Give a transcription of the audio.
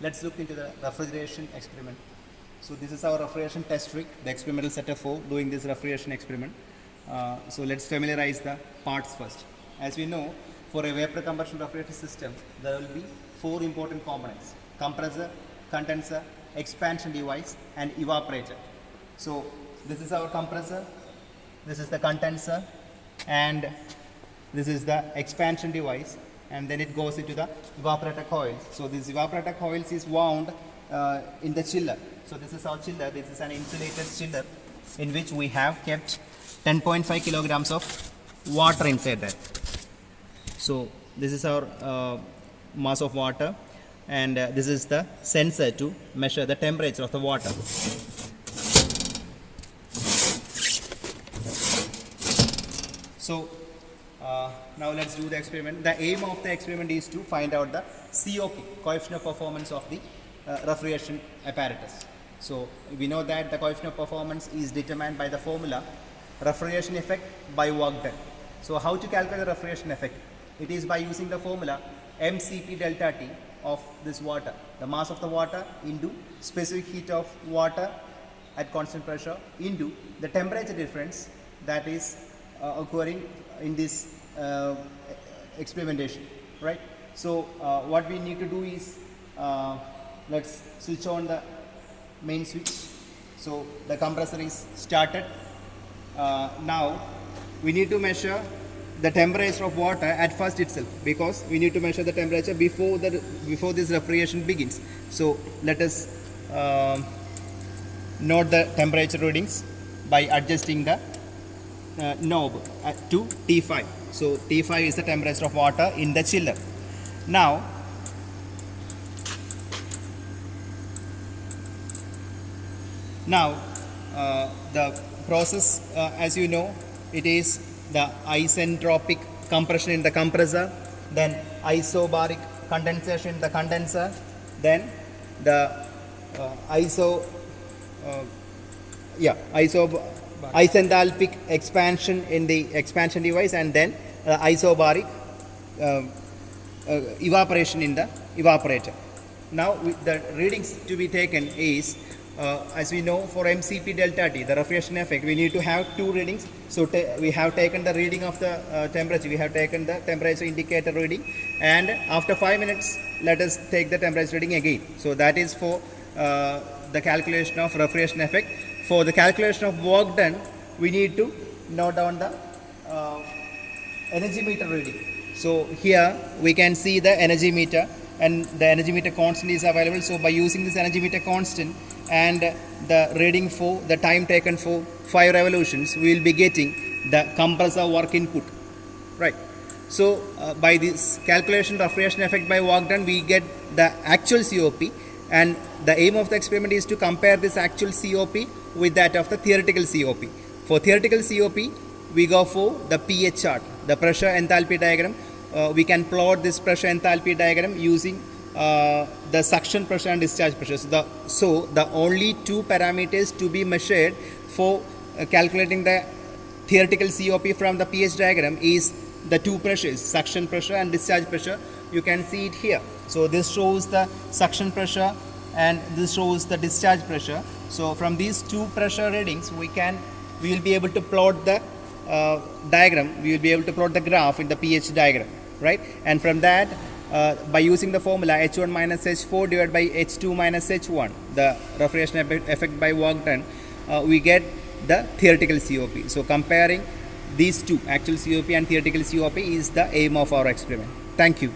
Let's look into the refrigeration experiment. So this is our refrigeration test rig, the experimental setup for doing this refrigeration experiment. So let's familiarize the parts first. As we know, for a vapor compression refrigeration system, there will be four important components: compressor, condenser, expansion device, and evaporator. So this is our compressor, this is the condenser, and this is the expansion device, and then it goes into the evaporator coil. So this evaporator coils is wound in the chiller. So this is our chiller. This is an insulated chiller in which we have kept 10.5 kilograms of water inside that. So this is our mass of water, and this is the sensor to measure the temperature of the water. So now let's do the experiment. The aim of the experiment is to find out the COP, coefficient of performance of the refrigeration apparatus. So we know that the coefficient of performance is determined by the formula refrigeration effect by work done. So how to calculate the refrigeration effect? It is by using the formula mCp delta T of this water, the mass of the water into specific heat of water at constant pressure into the temperature difference that is occurring in this experimentation, right? So what we need to do is let's switch on the main switch. So the compressor is started. Now we need to measure the temperature of water at first itself, because we need to measure the temperature before this refrigeration begins. So let us note the temperature readings by adjusting the knob to T5. So T5 is the temperature of water in the chiller. Now the process, as you know, it is the isentropic compression in the compressor, then isobaric condensation in the condenser, then the isenthalpic expansion in the expansion device, and then isobaric evaporation in the evaporator. Now the readings to be taken is, as we know, for mCp delta T, the refrigeration effect, we need to have two readings. So we have taken the reading of the temperature, we have taken the temperature indicator reading, and after 5 minutes let us take the temperature reading again. So that is for the calculation of refrigeration effect. For the calculation of work done, we need to note down the energy meter reading. So here we can see the energy meter, and the energy meter constant is available. So by using this energy meter constant and the reading for the time taken for 5 revolutions, we will be getting the compressor work input, right? So by this calculation refrigeration effect by work done, we get the actual COP, and the aim of the experiment is to compare this actual COP with that of the theoretical COP. For theoretical COP, we go for the pH chart, the pressure enthalpy diagram. We can plot this pressure enthalpy diagram using the suction pressure and discharge pressure. So the only two parameters to be measured for calculating the theoretical COP from the pH diagram is the two pressures, suction pressure and discharge pressure. You can see it here. So this shows the suction pressure and this shows the discharge pressure. So from these two pressure readings, we will be able to plot the diagram. We will be able to plot the graph in the pH diagram, right? And from that, by using the formula H1 minus H4 divided by H2 minus H1, the refrigeration effect by work done, we get the theoretical COP. So comparing these two, actual COP and theoretical COP, is the aim of our experiment. Thank you.